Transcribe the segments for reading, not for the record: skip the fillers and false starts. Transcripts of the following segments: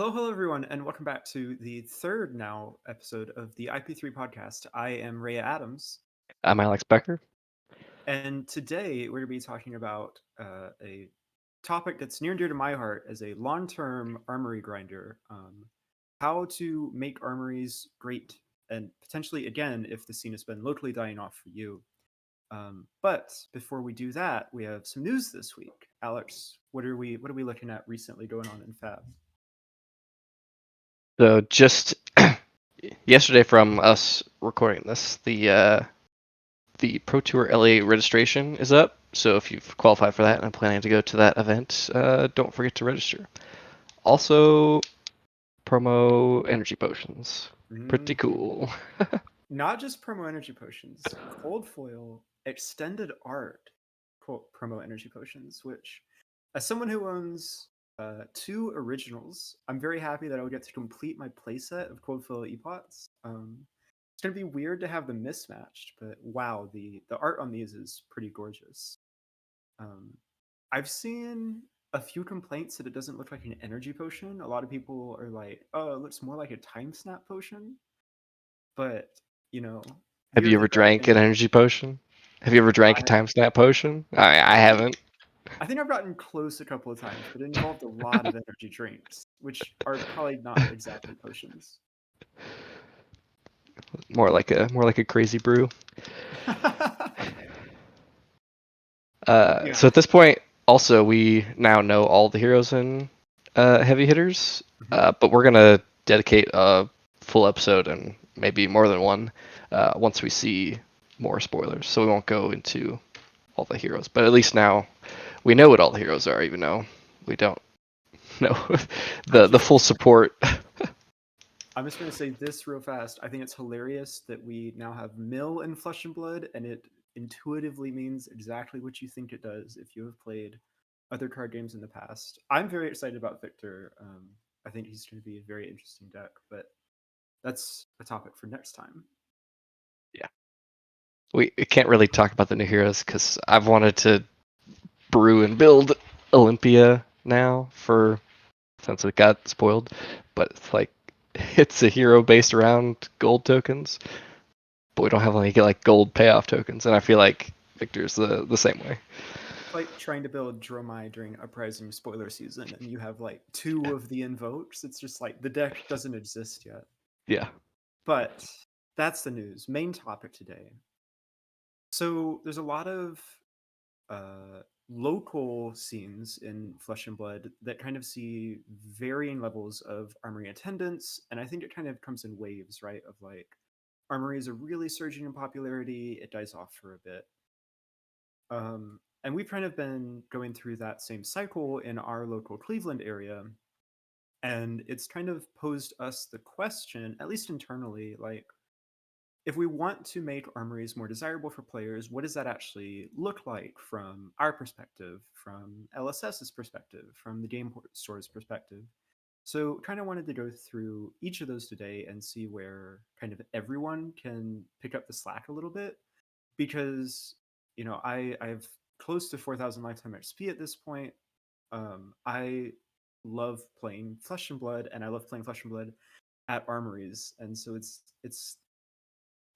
Hello, everyone, and welcome back to the third now episode of the IP3 podcast. I am Rhea Adams, I'm Alex Becker. and today we're going to be talking about a topic that's near and dear to my heart as a long term armory grinder, how to make armories great, and potentially, again, if the scene has been locally dying off for you. But before we do that, we have some news this week. Alex, what are we looking at recently going on in Fab? So just yesterday from us recording this, the Pro Tour LA registration is up. So if you've qualified for that and are planning to go to that event, don't forget to register. Also, promo energy potions. Pretty Mhm. cool. Not just promo energy potions, cold foil extended art quote promo energy potions, which as someone who owns two originals, I'm very happy that I'll get to complete my playset of cold foil epots. It's gonna be weird to have them mismatched, but wow, the art on these is pretty gorgeous. Um, I've seen a few complaints that it doesn't look like an energy potion. A lot of people are like, "Oh, it looks more like a time snap potion." But you know, Have you viewer ever feedback. drank an energy potion? Have you ever drank a I, time snap potion? I I think haven't. I think I've gotten close a couple of times, but it involved a lot of energy drinks, which are probably not exactly potions. More like a crazy brew. Yeah. So at this point, also we now know all the heroes and heavy hitters, Mhm. but we're gonna dedicate a full episode and maybe more than one once we see more spoilers. So we won't go into all the heroes, but at least now we know what all the heroes are, even though we don't know I'm the just full support. I'm just gonna say this real fast. I think it's hilarious that we now have Mill in Flesh and Blood, and it intuitively means exactly what you think it does if you have played other card games in the past. I'm very excited about Victor. I think he's going to be a very interesting deck, but that's a topic for next time. Yeah, we can't really talk about the new heroes because I've wanted to brew and build Olympia now for since it got spoiled, but it's like it's a hero based around gold tokens, but we don't have any like gold payoff tokens, and I feel like Victor's the same way. It's like trying to build Dromai during Uprising spoiler season, and you have like two of the invokes. It's just like the deck doesn't exist yet. Yeah. But that's the news. Main topic today. So there's a lot of local scenes in Flesh and Blood that kind of see varying levels of armory attendance, and I think it kind of comes in waves, right? Of like armories are really surging in popularity, it dies off for a bit. And we've kind of been going through that same cycle in our local Cleveland area, and it's kind of posed us the question, at least internally, like if we want to make armories more desirable for players, what does that actually look like from our perspective, from LSS's perspective, from the game store's perspective? So, kind of wanted to go through each of those today and see where kind of everyone can pick up the slack a little bit, because I have close to 4,000 lifetime XP at this point. I love playing Flesh and Blood, and I love playing Flesh and Blood at Armories, and so it's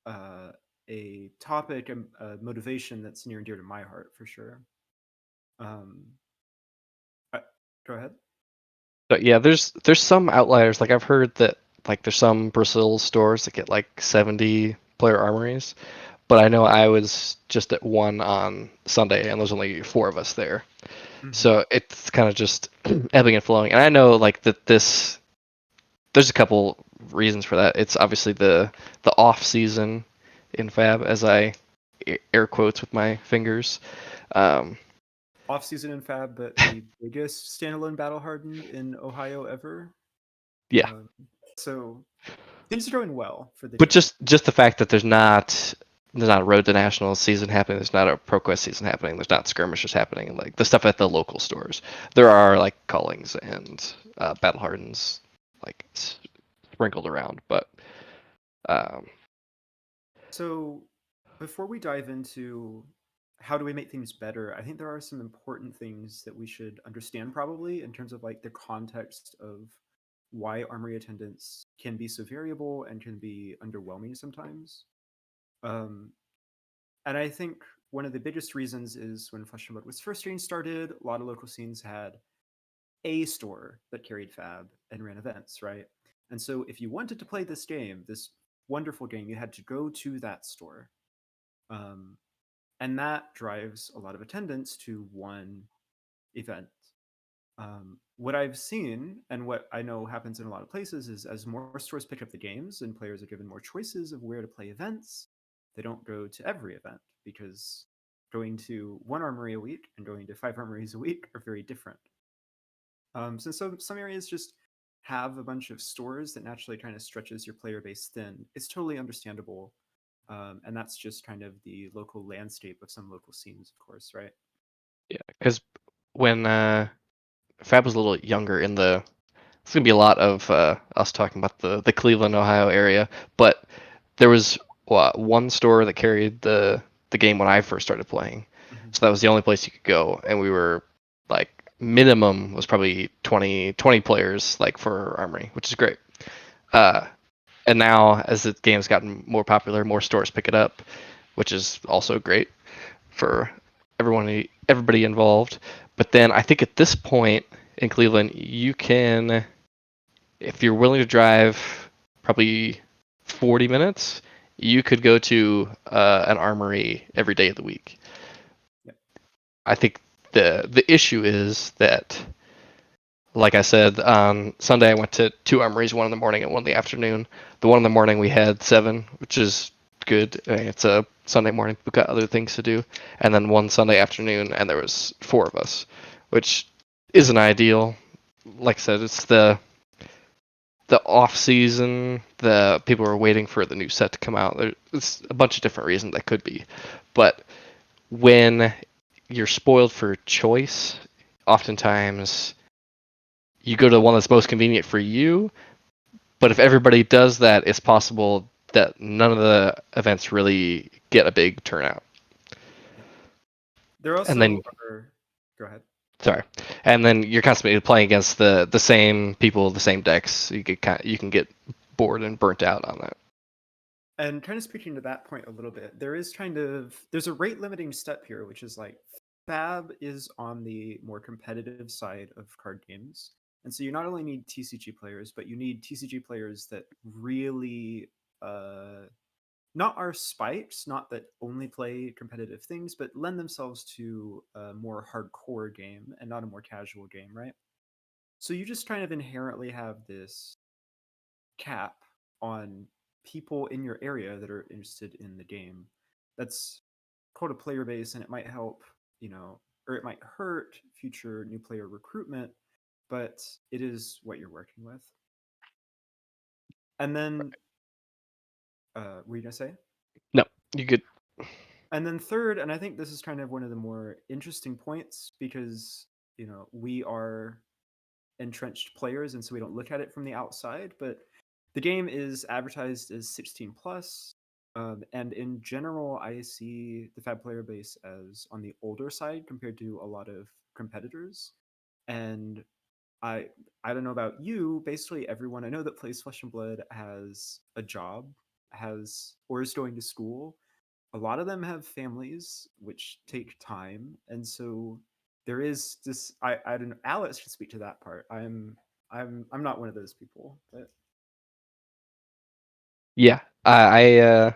uh, a topic, a motivation that's near and dear to my heart for sure. Um, I, Go ahead. But yeah, there's some outliers. Like I've heard that like there's some Brazil stores that get like 70 player armories, but I know I was just at one on Sunday and there's only four of us there. Hmm. So it's kind of just ebbing and flowing. And I know like that this there's a couple reasons for that. It's obviously the off season in Fab, as I air quotes with my fingers. Um, Off season in Fab, but the biggest standalone battle hardened in Ohio ever. yeah, Um, so things are going well for the but game. just the fact that there's not a Road to Nationals season happening. There's not a ProQuest season happening. There's not skirmishes happening. And like the stuff at the local stores, there are like callings and battle hardens like sprinkled around, but um, So before we dive into how do we make things better, I think there are some important things that we should understand probably in terms of like the context of why armory attendance can be so variable and can be underwhelming sometimes. Um, and I think one of the biggest reasons is when Flesh and Blood was first getting started, a lot of local scenes had a store that carried fab and ran events, right? And so if you wanted to play this game, this wonderful game, you had to go to that store. Um, and that drives a lot of attendance to one event. What I've seen and what I know happens in a lot of places is as more stores pick up the games and players are given more choices of where to play events, they don't go to every event because going to one armory a week and going to 5 armories a week are very different. So some areas just have a bunch of stores that naturally kind of stretches your player base thin. It's totally understandable. And that's just kind of the local landscape of some local scenes, of course, right? Yeah, because when Fab was a little younger in the, it's gonna be a lot of us talking about the Cleveland, Ohio area, but there was one store that carried the game when I first started playing, Mm-hmm. so that was the only place you could go, and we were like minimum was probably 20 players like for Armory, which is great. Uh, and now as the game's gotten more popular, more stores pick it up, which is also great for everybody involved. But then I think at this point in Cleveland, you can, if you're willing to drive probably 40 minutes, you could go to an armory every day of the week. Yeah. I think the issue is that, like I said, on Sunday I went to 2 armories, one in the morning and one in the afternoon. The one in the morning we had 7, which is good. I mean, it's a Sunday morning. We've got other things to do. And then one Sunday afternoon, and there was 4 of us, which isn't ideal. Like I said, it's the off season. The people are waiting for the new set to come out. There's a bunch of different reasons that could be, but when you're spoiled for choice, oftentimes you go to the one that's most convenient for you. But if everybody does that, it's possible that none of the events really get a big turnout. Yeah. There And also then, are. Go ahead. sorry, and then you're constantly playing against the same people, the same decks. You can get bored and burnt out on that. And kind of speaking to that point a little bit, there's a rate limiting step here, which is like Fab is on the more competitive side of card games. And so you not only need TCG players, but you need TCG players that really uh not are spikes, not that only play competitive things, but lend themselves to a more hardcore game and not a more casual game, right? So you just kind of inherently have this cap on people in your area that are interested in the game. That's called a player base, and it might help, or it might hurt future new player recruitment, but it is what you're working with. And then, what were you gonna say? No, you could. And then third, and I think this is kind of one of the more interesting points because we are entrenched players, and so we don't look at it from the outside. But the game is advertised as 16 plus, and in general, I see the Fab player base as on the older side compared to a lot of competitors. And I I don't know about you. Basically, everyone I know that plays Flesh and Blood has a job, has or is going to school. A lot of them have families, which take time, and so there is this. I don't know. Alex should speak to that part. I'm not one of those people, but Yeah, I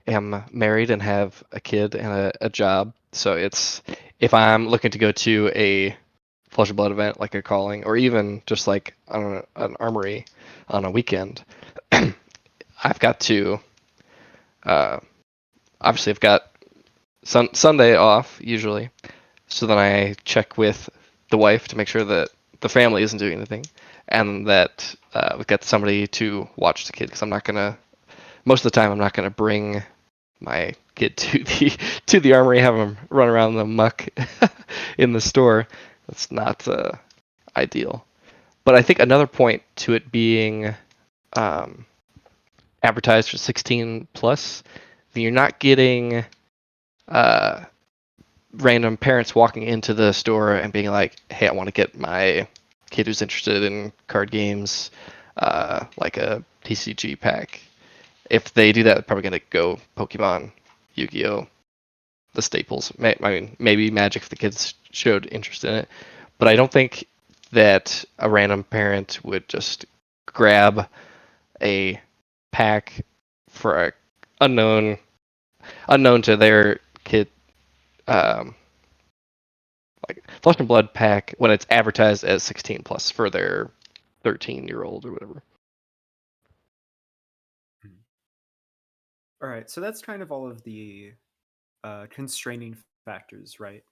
am married and have a kid and a job. So it's, if I'm looking to go to a Flesh and Blood event like a calling, or even just like on an armory on a weekend, I've got to uh, obviously I've got Sunday off usually, so then I check with the wife to make sure that the family isn't doing anything, and that we've got somebody to watch the kid, because I'm not gonna, most of the time I'm not gonna bring my kid to the armory, have him run around the muck in the store. That's not ideal. But I think another point to it being um, advertised for 16 plus, you're not getting uh, random parents walking into the store and being like, "Hey, I want to get my kid who's interested in card games, like a TCG pack. If they do that, they're probably gonna go Pokemon, Yu-Gi-Oh, the staples. I mean, maybe Magic if the kids showed interest in it, but I don't think that a random parent would just grab a pack for a unknown unknown to their kid, um, like Flesh and Blood pack when it's advertised as 16 plus for their 13-year-old or whatever. Mhm. All right, so that's kind of all of the constraining factors, right?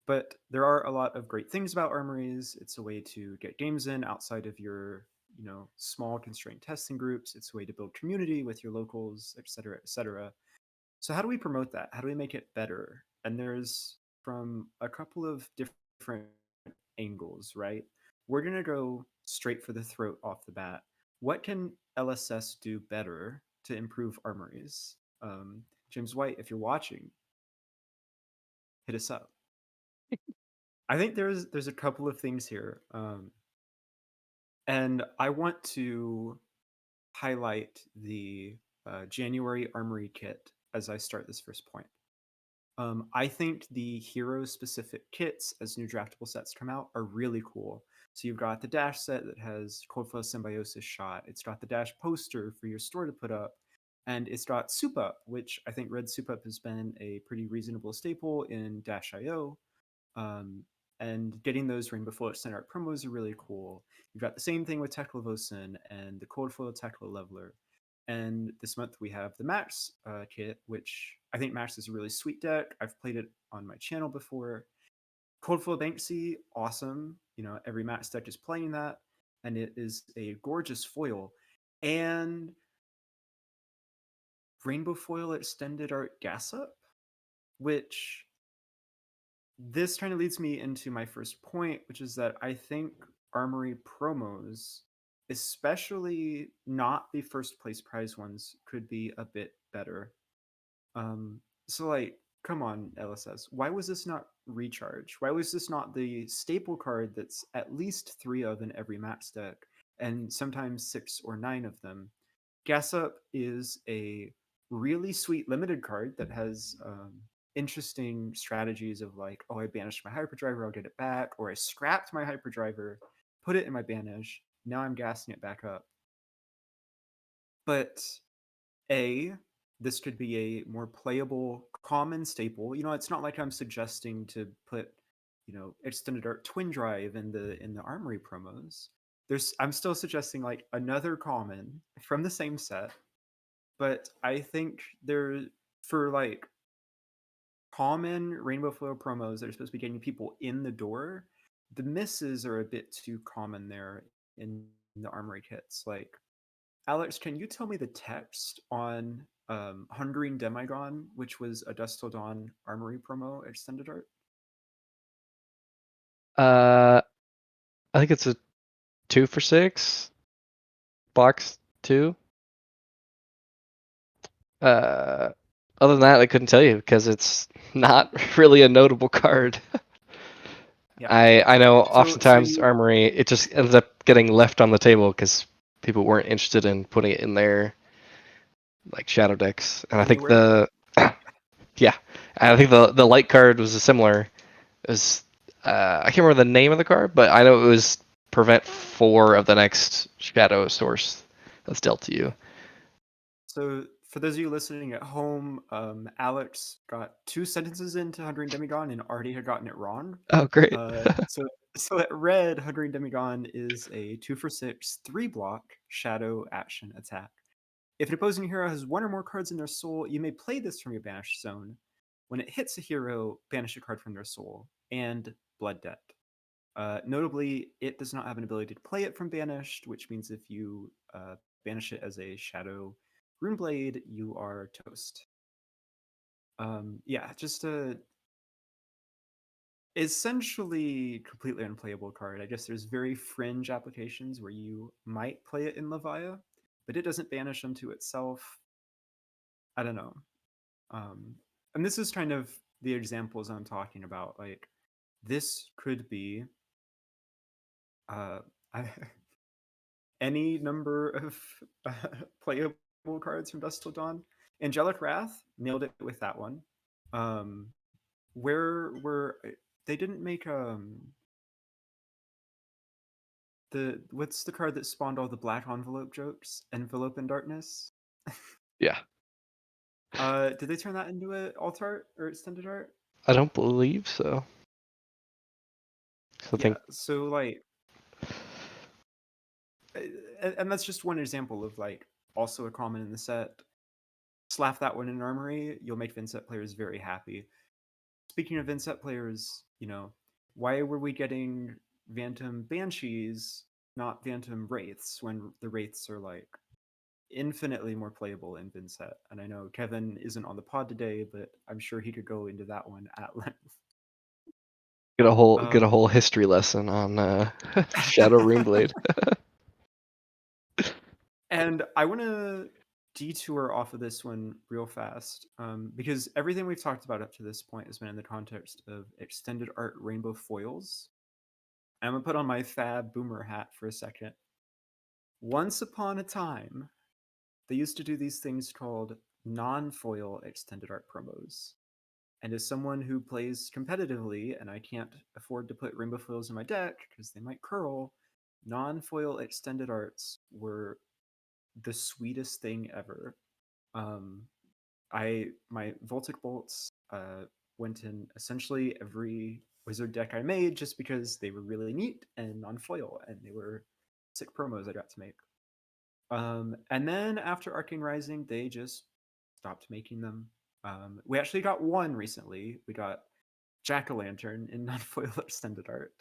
But there are a lot of great things about armories. It's a way to get games in outside of your, small constrained testing groups. It's a way to build community with your locals, et cetera, et cetera. So how do we promote that? How do we make it better? And there's from a couple of different angles, right? We're going to go straight for the throat off the bat. What can LSS do better to improve armories? James White, if you're watching, hit us up. I think there's a couple of things here, and I want to highlight the January Armory kit as I start this first point. I think the hero specific kits as new draftable sets come out are really cool. So you've got the Dash set that has Coldflow Symbiosis shot. It's got the Dash poster for your store to put up. And it's got Soup Up, which I think Red Soup Up has been a pretty reasonable staple in Dash IO. Um, and getting those Rainbow Foliage Center Art promos are really cool. You've got the same thing with Tekla Vosen and the Cold Foil Tekla Leveler. And this month we have the Max kit, which I think Max is a really sweet deck. I've played it on my channel before. Cold Foil Banksy, awesome. Every Max deck is playing that. And it is a gorgeous foil. And Rainbow Foil Extended Art Gas Up, which this kind of leads me into my first point, which is that I think Armory promos, especially not the first place prize ones, could be a bit better. So like, come on, LSS. Why was this not recharge? Why was this not the staple card that's at least 3 of in every max deck, and sometimes 6 or 9 of them? Gas Up is a really sweet limited card that has interesting strategies of like, oh, I banished my hyperdriver, I'll get it back, or I scrapped my hyperdriver, put it in my banish, now I'm gassing it back up. But A, this could be a more playable common staple. It's not like I'm suggesting to put, extended art twin drive in the armory promos. I'm still suggesting like another common from the same set, but I think there for like common Rainbow Foil promos that are supposed to be getting people in the door, the misses are a bit too common there in the armory kits. Like, Alex, can you tell me the text on Hungering Demigon, which was a Dust Till Dawn armory promo extended art? Uh, I think it's a 2 for 6 box 2. Uh, Other than that, I couldn't tell you because it's not really a notable card. Yeah. I know So oftentimes you Armory it just ends up getting left on the table because people weren't interested in putting it in their like shadow decks, and I think anywhere? the yeah, and I think the light card was a similar. It was I can't remember the name of the card, but I know it was prevent 4 of the next shadow source that's dealt to you. So for those of you listening at home, Alex got 2 sentences into Hungering Demigon and already had gotten it wrong. Oh, great. So at red, Hungering Demigon is a 2 for 6, 3 block shadow action attack. If an opposing hero has 1 or more cards in their soul, you may play this from your banished zone. When it hits a hero, banish a card from their soul and Blood Debt. Notably, it does not have an ability to play it from banished, which means if you banish it as a shadow runeblade, you are toast. Yeah, just a essentially completely unplayable card. I guess there's very fringe applications where you might play it in Levia, but it doesn't banish unto itself. I don't know. And this is kind of the examples I'm talking about. Like, this could be Uh, I, any number of uh, playable cards from Dusk Till Dawn. Angelic Wrath nailed it with that one. Um, where were they didn't make the what's the card that spawned all the black envelope jokes? Envelope in Darkness. Yeah. Did they turn that into a alt art or extended art? I don't believe so. So I Yeah. think So like, and that's just one example of like also a common in the set. Slap that one in Armory, you'll make Vinset players very happy. Speaking of Vinset players, why were we getting Phantom Banshees, not Phantom Wraiths, when the Wraiths are like infinitely more playable in Vinset? And I know Kevin isn't on the pod today, but I'm sure he could go into that one at length. get a whole Um, history lesson on Shadow Runeblade. and I want to detour off of this one real fast because everything we've talked about up to this point has been in the context of extended art rainbow foils. I'm gonna put on my fab boomer hat for a second. Once upon a time, they used to do these things called non-foil extended art promos. And as someone who plays competitively and I can't afford to put rainbow foils in my deck because they might curl, non-foil extended arts were the sweetest thing ever. Um, my Voltic bolts went in essentially every wizard deck I made just because they were really neat and on foil and they were sick promos I got to make. And then after Arcane Rising, they just stopped making them. We actually got one recently. We got Jack o' Lantern in non foil extended art.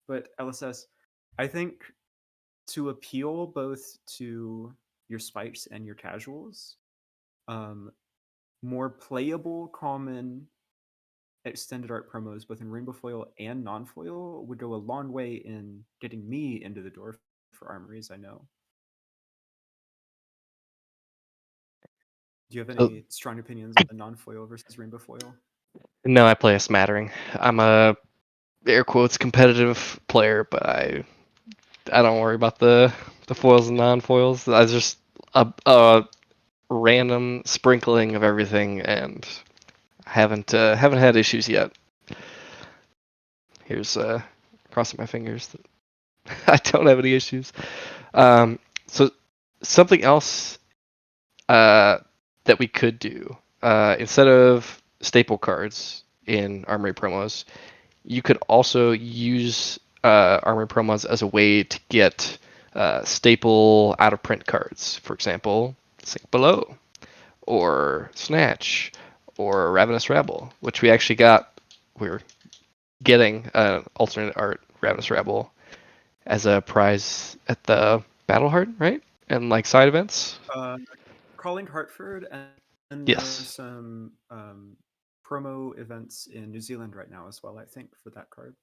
But LSS, I think to appeal both to your spikes and your casuals, um, more playable common extended art promos, both in rainbow foil and non foil, would go a long way in getting me into the door for Armories. I know. Do you have So, any strong opinions on the non foil versus rainbow foil? no, I play a smattering. I'm a air quotes competitive player, but I don't worry about the foils and non-foils. I just a random sprinkling of everything, and haven't had issues yet. Here's crossing my fingers that I don't have any issues. So something else uh, that we could do instead of staple cards in Armory promos, you could also use Armory promos as a way to get staple out of print cards. For example, Sink Below, or Snatch, or Ravenous Rabble, which we actually got. We're getting alternate art Ravenous Rabble as a prize at the Battle Hard, right? And like side events. Uh, Calling Hartford, and then there's Yes. some promo events in New Zealand right now as well, I think, for that card.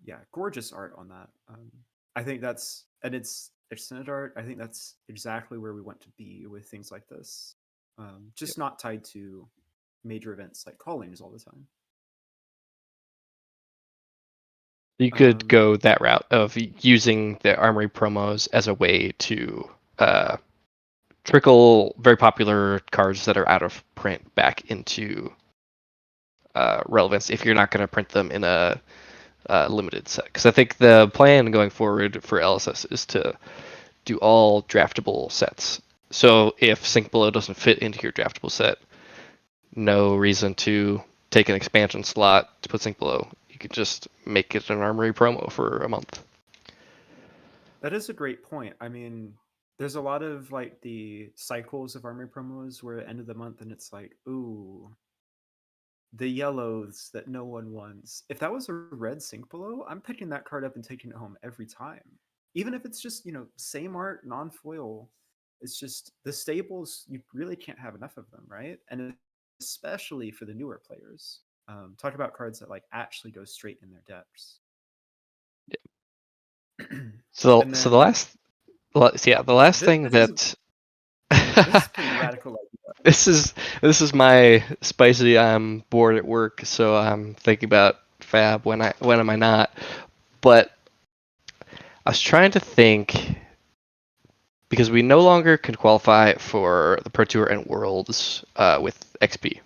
Yeah, gorgeous art on that. I think that's, and it's extended art. I think that's exactly where we want to be with things like this. Yep. Just not tied to major events like callings all the time. You could Um, go that route of using the Armory promos as a way to uh, trickle very popular cards that are out of print back into relevance if you're not going to print them in a limited set. Because I think the plan going forward for LSS is to do all draftable sets. So if Sink Below doesn't fit into your draftable set, no reason to take an expansion slot to put Sink Below. You could just make it an Armory promo for a month. that is a great point. I mean, there's a lot of like the cycles of army promos where at end of the month and it's like, ooh, the yellows that no one wants. If that was a red sink below, I'm picking that card up and taking it home every time. Even if it's just, same art, non foil. It's just the staples, you really can't have enough of them, right? And especially for the newer players. Talk about cards that like actually go straight in their decks. So, And so the then last, yeah, the last this, thing this is that this is pretty radical idea. this is my spicy. I'm bored at work, so I'm thinking about fab? When am I not? But I was trying to think because we no longer can qualify for the Pro Tour and Worlds with XP,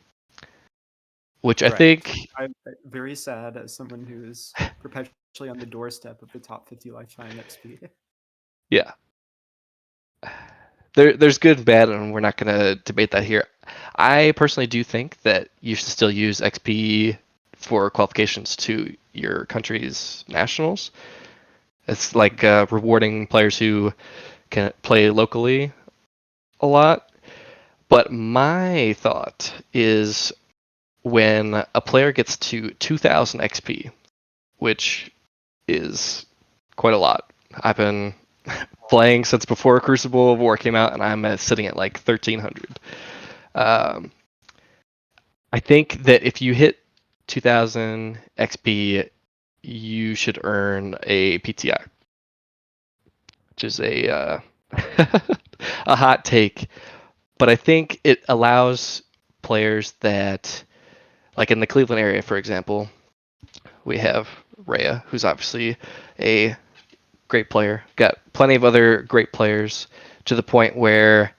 which I Right. think, I'm very sad as someone who is perpetually on the doorstep of the top 50 lifetime XP. yeah, there's good and bad, and we're not going to debate that here. I personally do think that you should still use XP for qualifications to your country's nationals. It's like Mhm. rewarding players who can play locally a lot. But my thought is when a player gets to 2000 XP, which is quite a lot. I've been playing since before Crucible of War came out, and I'm sitting at like 1300. Um, I think that if you hit 2000 XP, you should earn a PTI, which is a hot take. But I think it allows players that, like in the Cleveland area, for example, we have Rhea, who's obviously a great player. Got plenty of other great players to the point where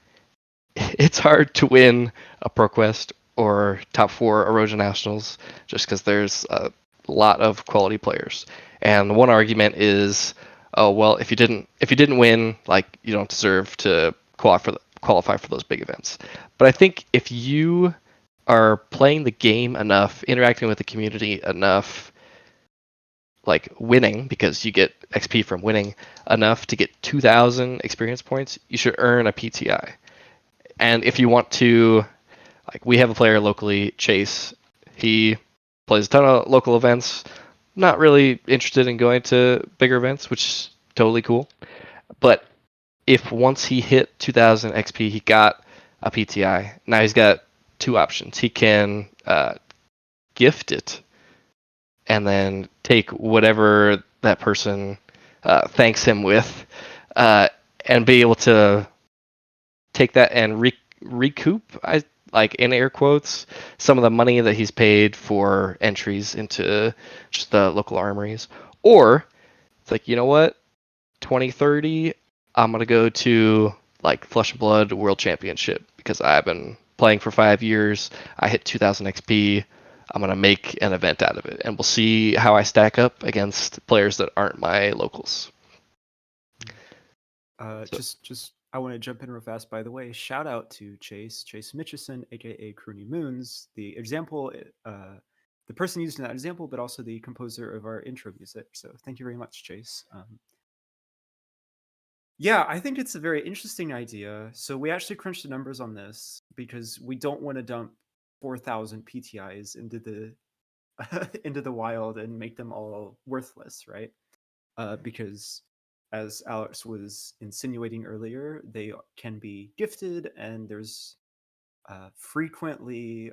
it's hard to win a ProQuest or top four Erosion Nationals just because there's a lot of quality players. And one argument is, oh well, if you didn't win, like you don't deserve to qualify for those big events. But I think if you are playing the game enough, interacting with the community enough, like winning because you get XP from winning enough to get 2,000 experience points, you should earn a PTI. And if you want to, like we have a player locally, Chase. He plays a ton of local events. Not really interested in going to bigger events, which is totally cool. But if once he hit 2,000 XP, he got a PTI. Now he's got two options. He can gift it and then take whatever that person thanks him with, uh, and be able to take that and recoup, I like in air quotes, some of the money that he's paid for entries into just the local armories. Or it's like, you know what, 2030, I'm gonna go to like Flesh and Blood World Championship because I've been playing for 5 years. I hit 2,000 XP. I'm gonna make an event out of it, and we'll see how I stack up against players that aren't my locals. So Just I want to jump in real fast. By the way, shout out to Chase Mitchison, aka Croony Moons, the example, the person used in that example, but also the composer of our intro music. So thank you very much, Chase. Yeah, I think it's a very interesting idea. So we actually crunched the numbers on this because we don't want to dump 4,000 PTIs into the into the wild and make them all worthless, right? Because as Alex was insinuating earlier, they can be gifted, and there's frequently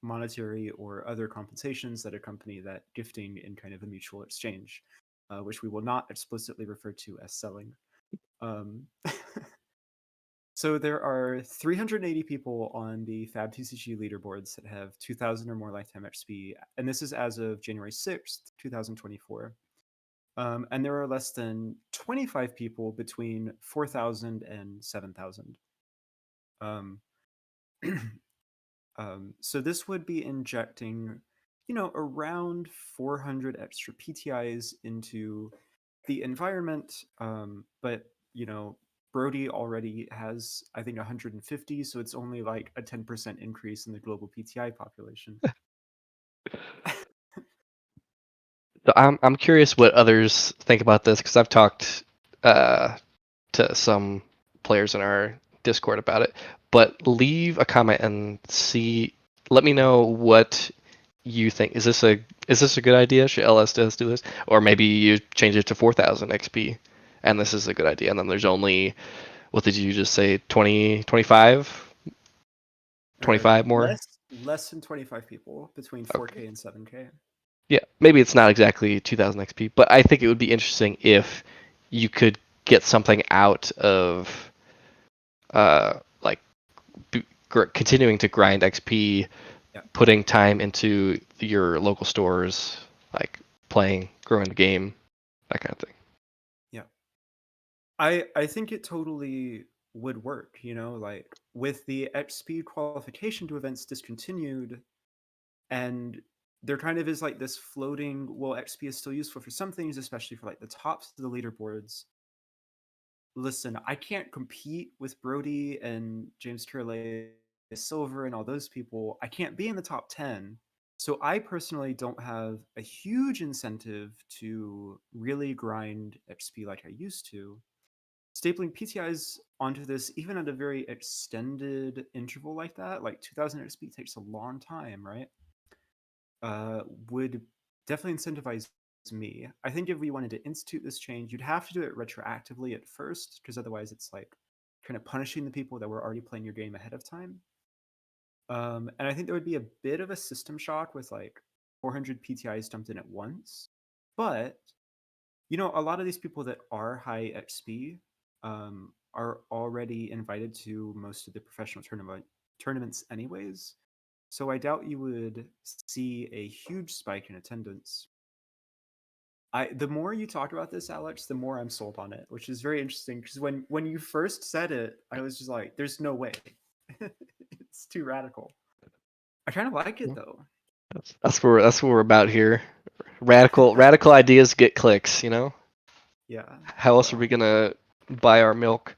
monetary or other compensations that accompany that gifting in kind of a mutual exchange, which we will not explicitly refer to as selling. Um, so there are 380 people on the Fab TCG leaderboards that have 2,000 or more lifetime XP, and this is as of January 6th, 2024. And there are less than 25 people between 4,000 and 7,000. Um, so this would be injecting, around 400 extra PTIs into the environment. But, Brody already has, I think, 150, so it's only like a 10% increase in the global PTI population. I'm curious what others think about this because I've talked uh, to some players in our Discord about it. But leave a comment and see. Let me know what you think. Is this a good idea? Should LS do this, or maybe you change it to 4,000 XP, and this is a good idea. And then there's only, what did you just say, 20, 25, uh, 25 more? less than 25 people between Okay. 4K and 7K. Yeah, maybe it's not exactly 2,000 XP, but I think it would be interesting if you could get something out of like continuing to grind XP, Yeah. putting time into your local stores, like playing, growing the game, that kind of thing. Yeah. I think it totally would work, like with the XP qualification to events discontinued, and there kind of is like this floating, well, XP is still useful for some things, especially for like the tops of the leaderboards. Listen, I can't compete with Brody and James Curley Silver and all those people. I can't be in the top 10. So I personally don't have a huge incentive to really grind XP like I used to. Stapling PTIs onto this, even at a very extended interval like that, like 2000 XP takes a long time, right? Uh, would definitely incentivize me. I think if we wanted to institute this change, you'd have to do it retroactively at first, because otherwise it's like kind of punishing the people that were already playing your game ahead of time. And I think there would be a bit of a system shock with like 400 PTIs dumped in at once. But a lot of these people that are high XP are already invited to most of the professional tournaments anyways. So I doubt you would see a huge spike in attendance. The more you talk about this, Alex, the more I'm sold on it, which is very interesting because when you first said it, I was just like, "There's no way, it's too radical." I kind of like it though. That's what we're about here. Radical ideas get clicks. Yeah. How else are we Well, gonna buy our milk?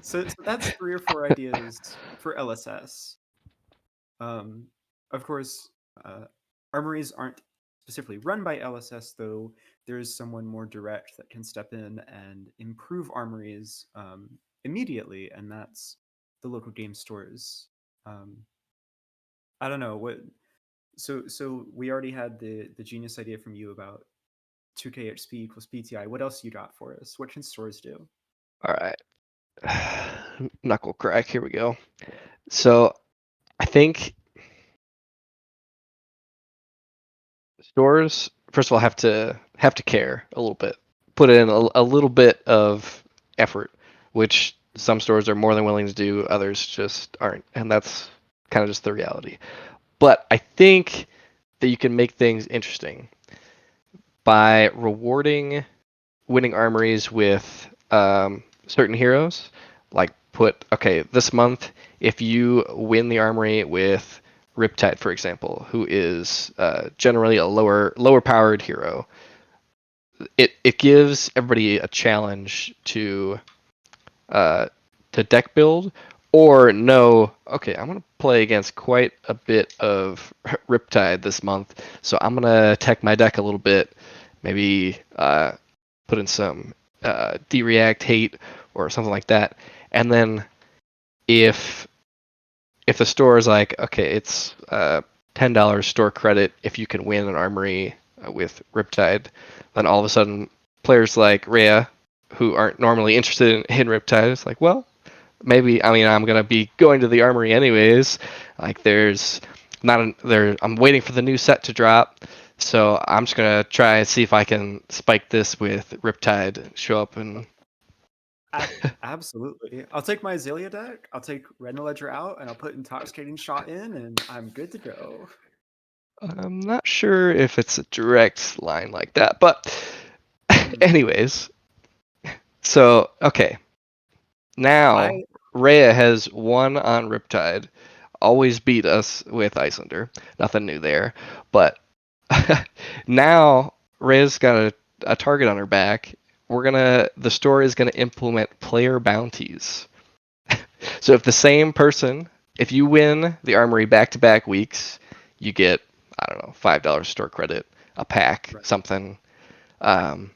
so that's 3 or 4 ideas for LSS. Um, of course, uh, armories aren't specifically run by LSS, though there is someone more direct that can step in and improve armories immediately, and that's the local game stores. Um, I don't know what. So we already had the genius idea from you about 2K XP equals PTI. What else you got for us? What can stores do? All right, knuckle crack. Here we go. So I think stores first of all have to care a little bit, put in a little bit of effort, which some stores are more than willing to do, others just aren't, and that's kind of just the reality. But I think that you can make things interesting by rewarding winning armories with certain heroes. Like okay, this month, if you win the armory with Riptide, for example, who is generally a lower powered hero, it gives everybody a challenge uh, to deck build or know, okay, I'm going to play against quite a bit of Riptide this month, so I'm going to tech my deck a little bit, maybe put in some D-React hate or something like that. And then if if the store is like, okay, it's $10 store credit if you can win an armory with Riptide, then all of a sudden players like Rhea, who aren't normally interested in Riptide, it's like, well, maybe I mean I'm gonna be going to the armory anyways. Like there's not an, there I'm waiting for the new set to drop, so I'm just gonna try and see if I can spike this with Riptide, show up and Absolutely. I'll take my Azalea deck, I'll take Red Ledger out, and I'll put Intoxicating Shot in, and I'm good to go. I'm not sure if it's a direct line like that, but Hmm. anyways, so okay, now I Rhea has won on Riptide, always beat us with Icelander. Nothing new there, but now Rhea's got a target on her back. The store is gonna implement player bounties. So if the same person, if you win the armory back-to-back weeks, you get, I don't know, $5 store credit, a pack, right. something. Um,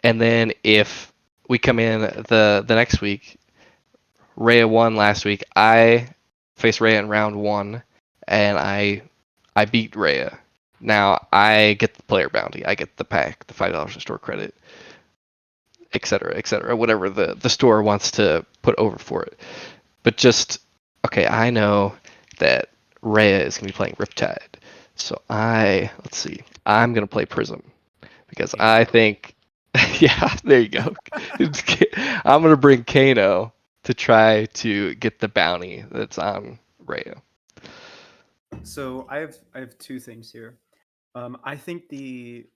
and then if we come in the next week, Rhea won last week. I faced Rhea in round one, and I beat Rhea. Now I get the player bounty. I get the pack, the $5 store credit, et cetera, whatever the store wants to put over for it. But just okay, I know that Rhea is gonna be playing Riptide, so let's see, I'm gonna play Prism because I Kano. think, yeah, there you go. I'm gonna bring Kano to try to get the bounty that's on Rhea. So I have two things here. I think the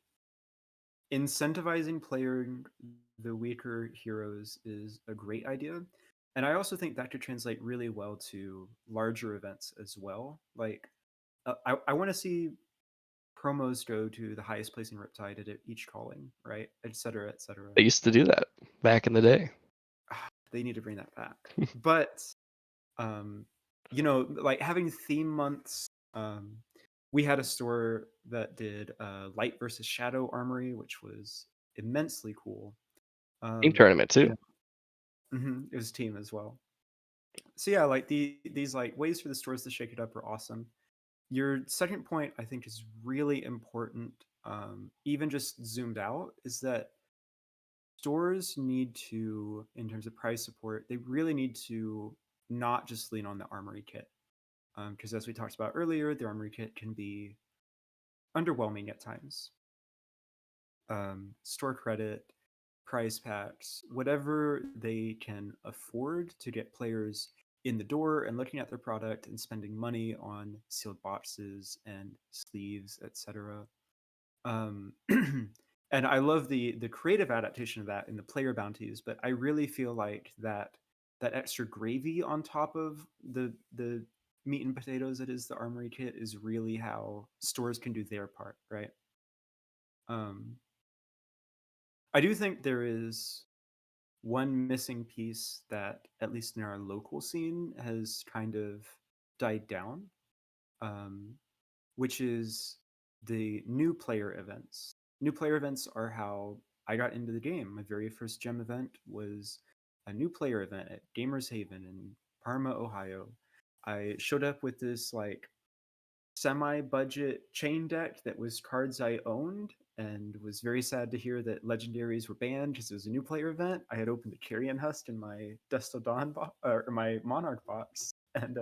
incentivizing playing the weaker heroes is a great idea. And I also think that could translate really well to larger events as well. Like, I want to see promos go to the highest placing Riptide at each calling, right? Et cetera, et cetera. They used to do that back in the day. They need to bring that back. But, um, like having theme months, we had a store that did Light versus Shadow Armory, which was immensely cool. Team Um, tournament you too. know, it was team as well. So yeah, like these like ways for the stores to shake it up are awesome. Your second point, I think, is really important. Even just zoomed out, is that stores need to, in terms of price support, they really need to not just lean on the armory kit. Because as we talked about earlier, the armory kit can be underwhelming at times. Store credit, prize packs, whatever they can afford to get players in the door and looking at their product and spending money on sealed boxes and sleeves, etc. And I love the creative adaptation of that in the player bounties, but I really feel like that extra gravy on top of the meat and potatoes that is the armory kit is really how stores can do their part, right? Um, I do think there is one missing piece that, at least in our local scene, has kind of died down, um, which is the new player events. New player events are how I got into the game. My very first gem event was a new player event at Gamers Haven in Parma, Ohio. I showed up with this like semi-budget chain deck that was cards I owned, and was very sad to hear that legendaries were banned because it was a new player event. I had opened the Carrion Husk in my Dust of Dawn or my Monarch box, and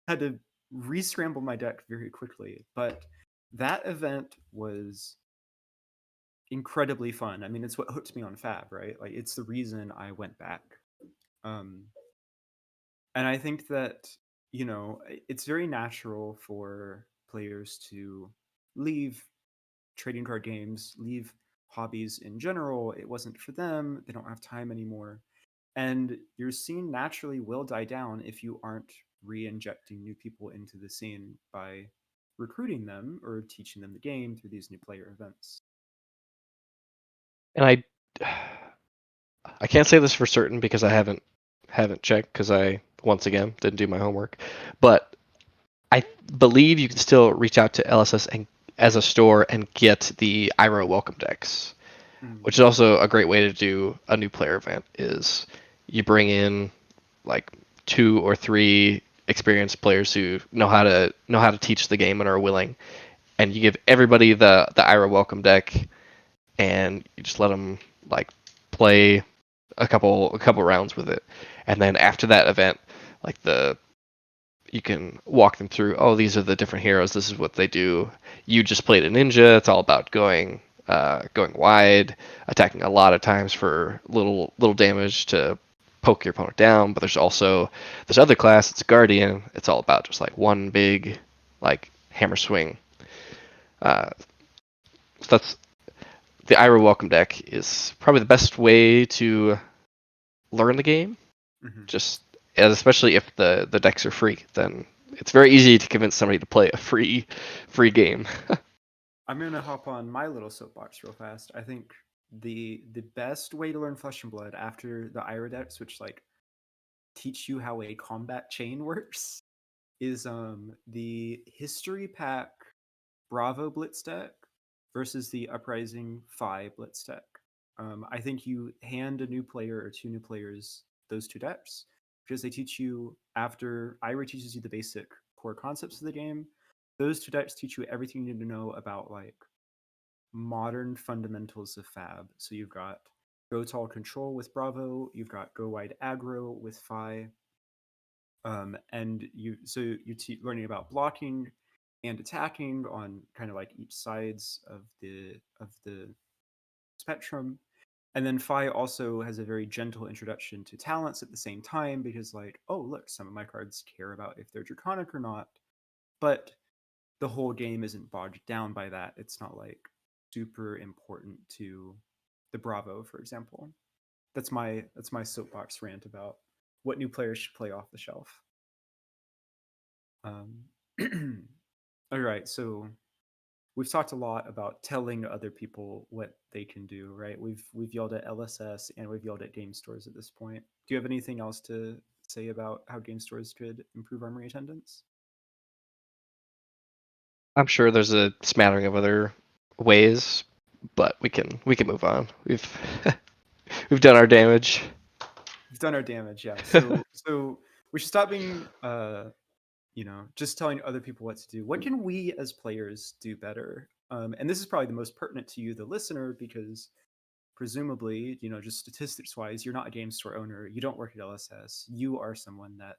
had to re-scramble my deck very quickly. But that event was incredibly fun. I mean, it's what hooked me on Fab, right? Like, it's the reason I went back. Um, and I think that, it's very natural for players to leave trading card games, leave hobbies in general. It wasn't for them. They don't have time anymore. And your scene naturally will die down if you aren't re-injecting new people into the scene by recruiting them or teaching them the game through these new player events. And I can't say this for certain because I haven't checked because I once again didn't do my homework. But I believe you can still reach out to LSS and as a store and get the IRO welcome decks, Mm. which is also a great way to do a new player event. Is you bring in like two or three experienced players who know how to teach the game and are willing, and you give everybody the IRA welcome deck, and you just let them like play a couple rounds with it, and then after that event, like you can walk them through. Oh, these are the different heroes. This is what they do. You just played a ninja. It's all about going wide, attacking a lot of times for little damage to poke your opponent down. But there's also this other class. It's a guardian. It's all about just like one big like hammer swing. Uh, so that's the Ira welcome deck is probably the best way to learn the game. Hmm. Just as especially if the decks are free, then it's very easy to convince somebody to play a free game. I'm gonna hop on my little soapbox real fast. I think the best way to learn Flesh and Blood after the Ira decks, which like teach you how a combat chain works, is the history pack Bravo Blitz deck versus the Uprising Phi Blitz deck. I think you hand a new player or two new players those two decks because they teach you, after Ira teaches you the basic core concepts of the game. Those two decks teach you everything you need to know about like modern fundamentals of Fab. So you've got Go Tall Control with Bravo, you've got Go Wide Aggro with Phi, and you're learning about blocking and attacking on kind of like each sides of the spectrum. And then Phi also has a very gentle introduction to talents at the same time, because like, oh look, some of my cards care about if they're draconic or not. But the whole game isn't bogged down by that. It's not like super important to the Bravo, for example. That's my soapbox rant about what new players should play off the shelf. Um, all right, so we've talked a lot about telling other people what they can do, right? We've yelled at LSS and we've yelled at game stores at this point. Do you have anything else to say about how game stores could improve armory attendance? I'm sure there's a smattering of other ways, but we can move on. We've done our damage. We've done our damage, yeah. So we should stop being just telling other people what to do. What can we as players do better? And this is probably the most pertinent to you, the listener, because presumably, just statistics wise, you're not a game store owner. You don't work at LSS. You are someone that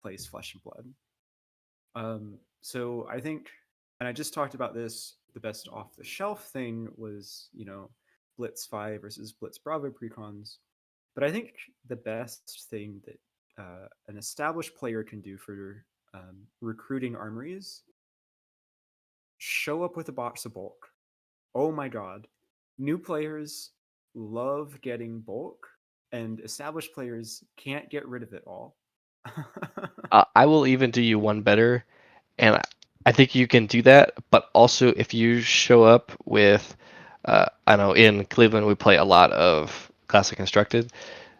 plays Flesh and Blood. So I think, and I just talked about this, the best off the shelf thing was, Blitz 5 versus Blitz Bravo precons. But I think the best thing that an established player can do for recruiting armories, show up with a box of bulk. Oh my God. New players love getting bulk, and established players can't get rid of it all. I will even do you one better, and I think you can do that. But also, if you show up with, I know in Cleveland we play a lot of Classic Constructed.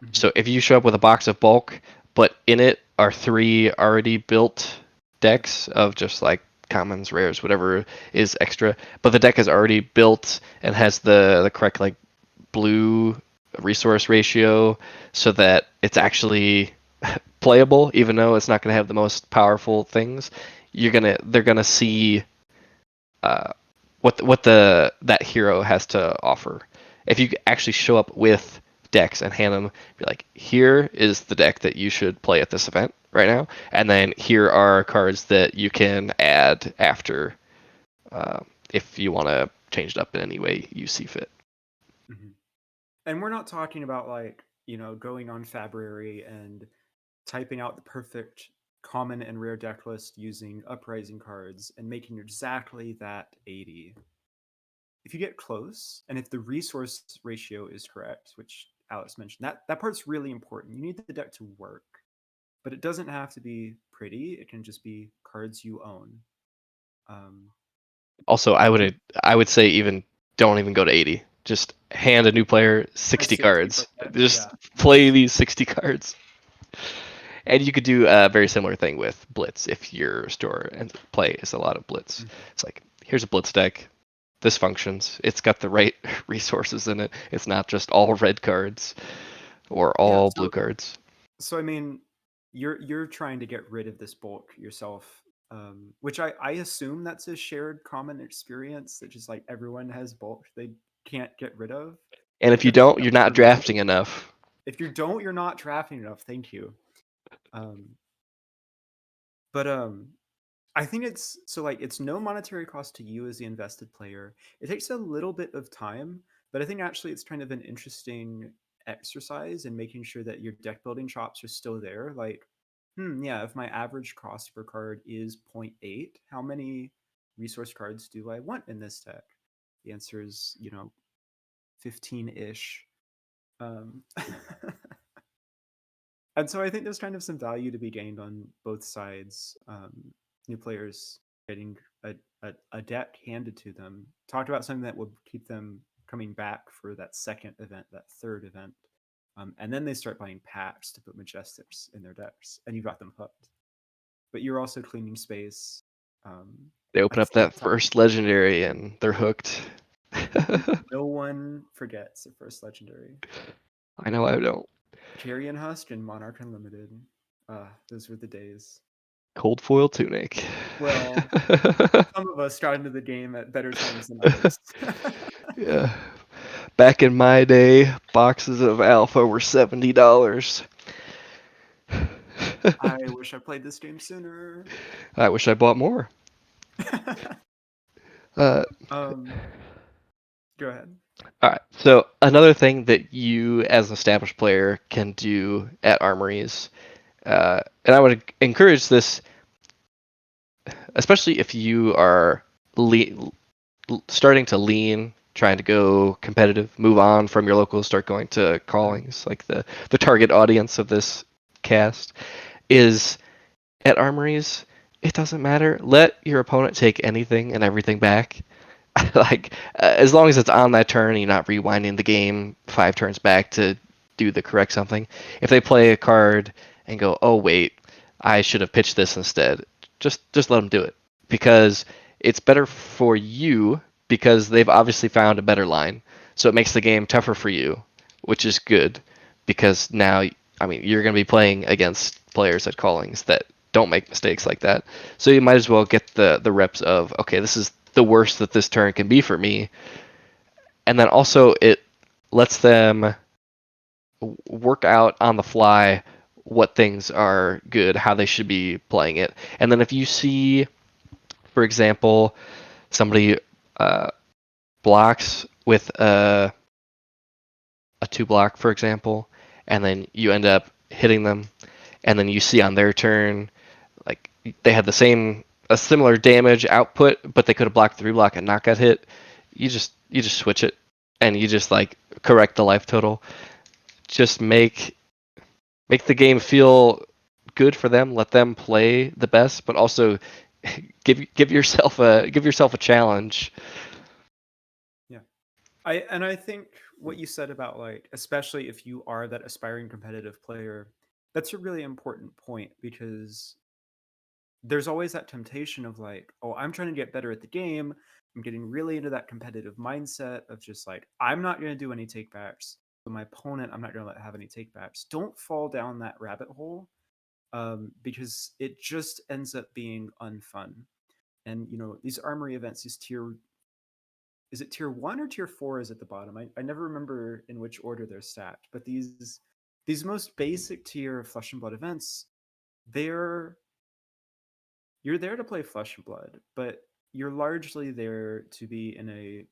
Mhm. So if you show up with a box of bulk, but in it are three already built Yep. decks of just like commons, rares, whatever is extra, but the deck is already built and has the correct like blue resource ratio so that it's actually playable, even though it's not going to have the most powerful things. They're gonna see uh, what the that hero has to offer. If you actually show up with decks and hand them, be like, here is the deck that you should play at this event right now, and then here are cards that you can add after uh, if you want to change it up in any way you see fit. Mhm. And we're not talking about like, going on Fabrary and typing out the perfect common and rare deck list using uprising cards and making exactly that 80. If you get close and if the resource ratio is correct, which Alex mentioned, that part's really important. You need the deck to work, but it doesn't have to be pretty. It can just be cards you own. Um, Also, I think I would say even don't even go to 80. Just hand a new player a 60 60 cards. for that, Just yeah, play yes. these 60 cards. And you could do a very similar thing with Blitz if your store and play is a lot of Blitz. Mhm. It's like, here's a Blitz deck. This functions. It's got the right resources in it. It's not just all red cards or Yeah. all blue So cards. so I mean, you're trying to get rid of this bulk yourself, which I assume that's a shared common experience that just like everyone has bulk they can't get rid of. And if Like you that's don't, that's you're not their life. drafting enough. If you don't, you're not drafting enough. Thank you. Um, but I think it's so like it's no monetary cost to you as the invested player. It takes a little bit of time, but I think actually it's kind of an interesting exercise in making sure that your deck building chops are still there. Like, yeah, if my average cost per card is zero point 0.8, how many resource cards do I want in this deck? The answer is, 15-ish. Um, and so I think there's kind of some value to be gained on both sides. New players getting a deck handed to them. Talked about something that would keep them coming back for that second event, that third event. And then they start buying packs to put Majestics in their decks, and you got them hooked. But you're also cleaning space. Um, They I open up that think that first legendary and they're hooked. no one forgets the first legendary. I know I don't. Carrion Husk and Monarch Unlimited. Those were the days. Cold foil tunic. Well, some of us got into the game at better times than others. Yeah. Back in my day, boxes of alpha were $70. I wish I played this game sooner. I wish I bought more. Uh, um, Go ahead. all right. So another thing that you, as an established player, can do at Armories, and I would encourage this especially if you are le- starting to lean, trying to go competitive, move on from your locals, start going to Yeah. callings. Like the target audience of this cast is at Armories. It doesn't matter. Let your opponent take anything and everything back. Like as long as it's on that turn, and you're not rewinding the game 5 turns back to do the correct something. If they play a card and go, "Oh wait, I should have pitched this instead," just let them do it because it's better for you because they've obviously found a better line. So it makes the game tougher for you, which is good because now I mean you're going to be playing against players at callings that don't make mistakes like that. So you might as well get the reps of okay, this is the worst that this turn can be for me, and then also it lets them work out on the fly what things are good, how they should be playing it. And then if you see, for example, somebody uh, blocks with a 2 block, for example, and then you end up hitting them, and then you see on their turn, like they had the same, a similar damage output, but they could have blocked 3 block and not got hit. You just switch it, and you just like correct the life total. Just make the game feel good for them. Let them play the best, but also give yourself a challenge. Yeah. I think what you said about like, especially if you are that aspiring competitive player, that's a really important point because there's always that temptation of like, oh, I'm trying to get better at the game. I'm getting really into that competitive mindset of just like, I'm not going to do any takebacks. But my opponent, I'm not going to let have any takebacks. Don't fall down that rabbit hole because it just ends up being unfun. And you know, these armory events, these tier, is it tier one or tier four is at the bottom? I never remember in which order they're stacked, but these most basic tier of flesh and blood events, they're you're there to play flesh and blood, but you're largely there to be in a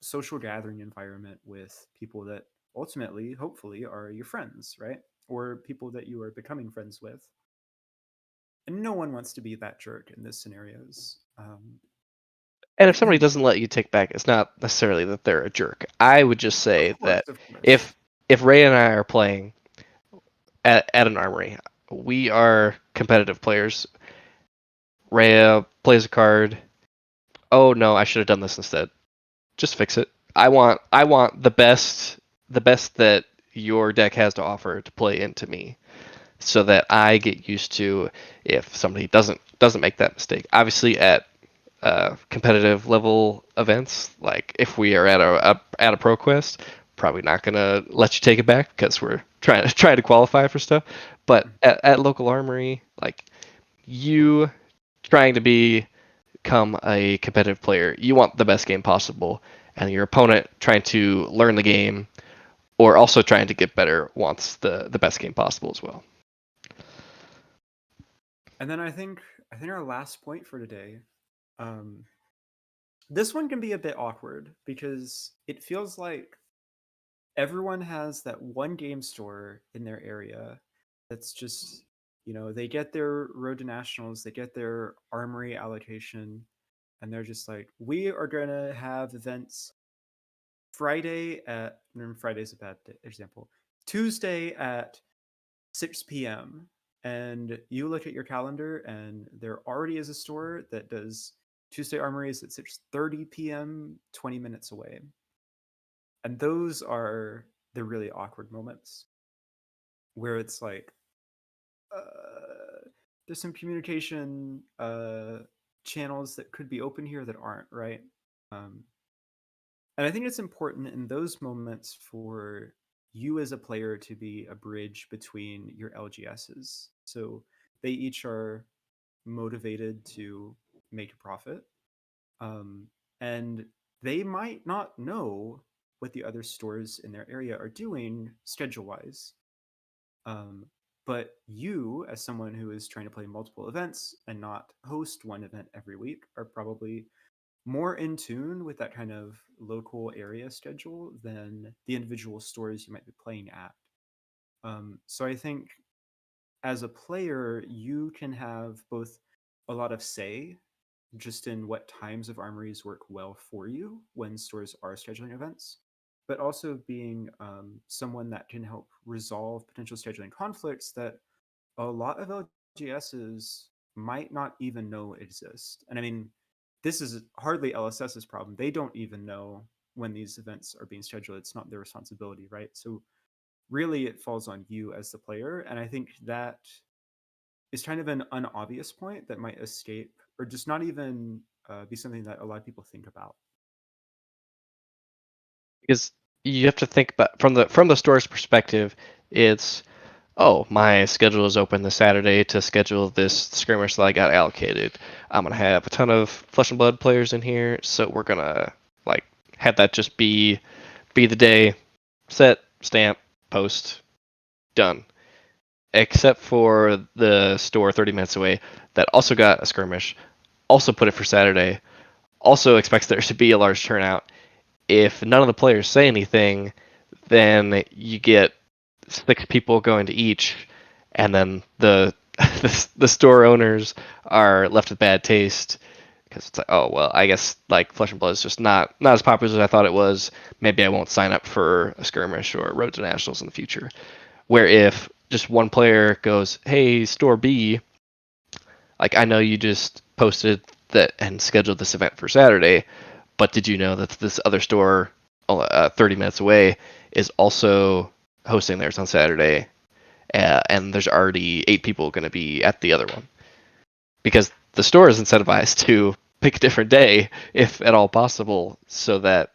social gathering environment with people that ultimately, hopefully, are your friends, right? Or people that you are becoming friends with. And no one wants to be that jerk in these scenarios. And if somebody doesn't let you take back, it's not necessarily that they're a jerk. I would just Of say course, that of course. if Ray and I are playing at an armory, we are competitive players. Rhea plays a card. Oh no, I should have done this instead. Just fix it. I want the best that your deck has to offer to play into me, so that I get used to if somebody doesn't make that mistake. Obviously, at competitive level events, like if we are at a pro quest, probably not gonna let you take it back because we're trying to qualify for stuff. But at local armory, like you trying to become a competitive player, you want the best game possible, and your opponent trying to learn the game or also trying to get better wants the best game possible as well. And then I think our last point for today, um, this one can be a bit awkward because it feels like everyone has that one game store in their area that's just, they get their road to nationals, they get their armory allocation, and they're just like, we are going to have events Friday's a bad example, Tuesday at 6 p.m. And you look at your calendar and there already is a store that does Tuesday armories at 6:30 p.m., 20 minutes away. And those are the really awkward moments where it's like, there's some communication channels that could be open here that aren't, right? Um, and I think it's important in those moments for you as a player to be a bridge between your LGSs. So they each are motivated to make a profit. Um, and they might not know what the other stores in their area are doing schedule wise. Um, but you, as someone who is trying to play multiple events and not host one event every week, are probably more in tune with that kind of local area schedule than the individual stores you might be playing at. So I think as a player, you can have both a lot of say just in what times of armories work well for you when stores are scheduling events, but also being someone that can help resolve potential scheduling conflicts that a lot of LGSs might not even know exist. And I mean, this is hardly LSS's problem. They don't even know when these events are being scheduled. It's not their responsibility, right? So really it falls on you as the player. And I think that is kind of an unobvious point that might escape or just not even be something that a lot of people think about. Because you have to think about from the store's perspective, it's oh, my schedule is open this Saturday to schedule this skirmish that I got allocated. I'm gonna have a ton of Flesh and Blood players in here, so we're gonna like have that just be the day, set, stamp, post, done. Except for the store 30 minutes away that also got a skirmish, also put it for Saturday, also expects there to be a large turnout. If none of the players say anything, then you get 6 people going to each, and then the store owners are left with bad taste because it's like, oh well, I guess like Flesh and Blood is just not as popular as I thought it was. Maybe I won't sign up for a skirmish or Road to Nationals in the future. Where if just one player goes, hey, store B, like I know you just posted that and scheduled this event for Saturday, but did you know that this other store 30 minutes away is also hosting theirs on Saturday, and there's already 8 people going to be at the other one because the store is incentivized to pick a different day if at all possible, so that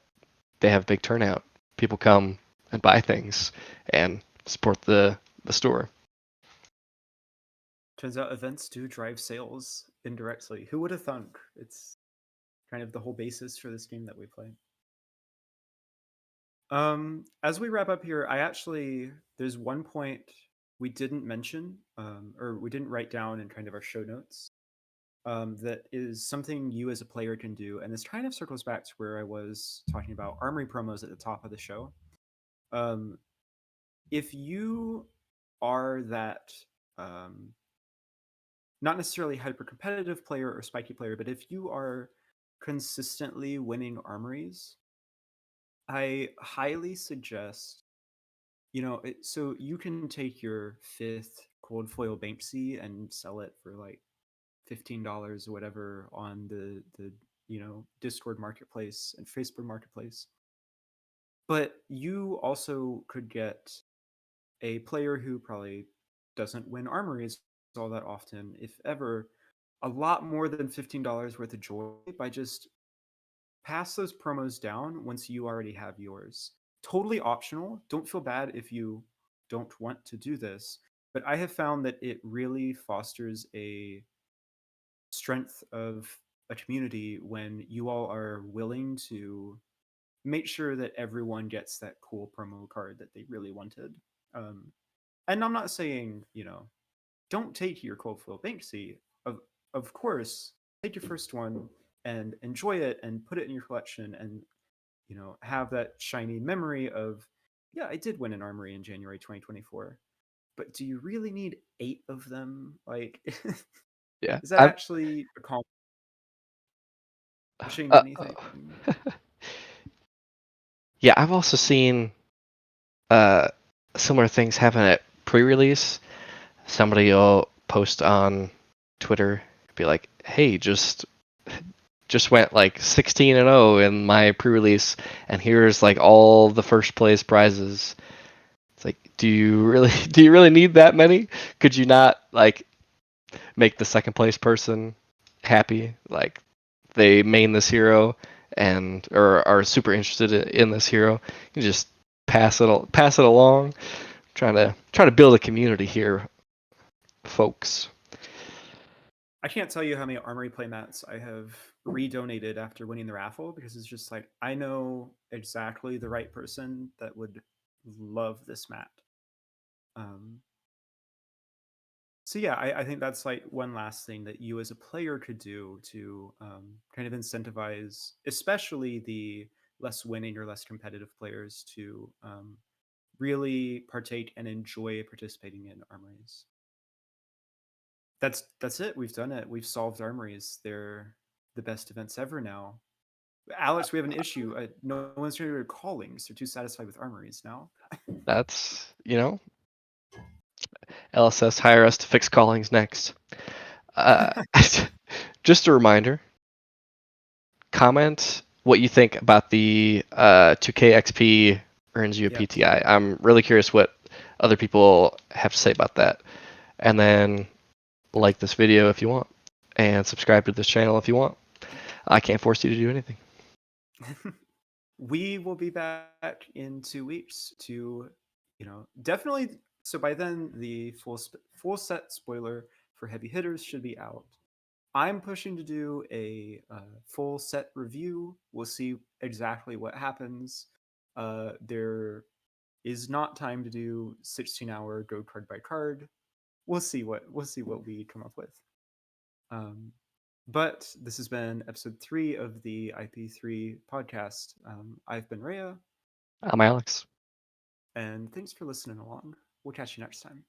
they have big turnout. People come and buy things and support the store. Turns out events do drive sales indirectly. Who would have thunk? It's kind of the whole basis for this game that we play. As we wrap up here, I actually there's one point we didn't mention, or we didn't write down in kind of our show notes. That is something you as a player can do, and this kind of circles back to where I was talking about armory promos at the top of the show. Um, if you are that um, not necessarily hyper competitive player or spiky player, but if you are consistently winning armories, I highly suggest, so you can take your fifth cold foil Banksy and sell it for like $15 or whatever on the Discord marketplace and Facebook marketplace. But you also could get a player who probably doesn't win armories all that often, if ever, a lot more than $15 worth of joy by just pass those promos down once you already have yours. Totally optional. Don't feel bad if you don't want to do this. But I have found that it really fosters a strength of a community when you all are willing to make sure that everyone gets that cool promo card that they really wanted. Um, and I'm not saying, don't take your cold foil Banksy. Of course, take your first one and enjoy it and put it in your collection and have that shiny memory of, yeah, I did win an armory in January 2024. But do you really need 8 of them? Like, Yeah, is that I've actually accomplishing uh, anything? yeah, I've also seen uh, similar things happen at pre-release. Somebody will post on Twitter, be like, "Hey, just went like 16-0 in my pre-release, and here's like all the first place prizes." It's like, do you really do you really need that many? Could you not like make the second place person happy? Like they main this hero and or are super interested in this hero. You just pass it along. Trying to build a community here, folks. I can't tell you how many armory playmats I have redonated after winning the raffle because it's just like I know exactly the right person that would love this mat. Um, so yeah, I think that's like one last thing that you as a player could do to kind of incentivize, especially the less winning or less competitive players to really partake and enjoy participating in armories. That's it. We've done it. We've solved armories. They're the best events ever now. Alex, we have an issue. No one's trying to do callings. They're too satisfied with armories now. That's, LSS hire us to fix callings next. Uh, just a reminder, comment what you think about the 2K XP earns you a Yep. PTI. I'm really curious what other people have to say about that. And then like this video if you want, and subscribe to this channel if you want. I can't force you to do anything. We will be back in 2 weeks to, definitely. So by then, the full set spoiler for heavy hitters should be out. I'm pushing to do a full set review. We'll see exactly what happens. There is not time to do 16-hour go card by card. We'll see what we come up with. Um, but this has been episode 3 of the IP3 podcast. I've been Rhea, I'm Alex. and thanks for listening along. We'll catch you next time.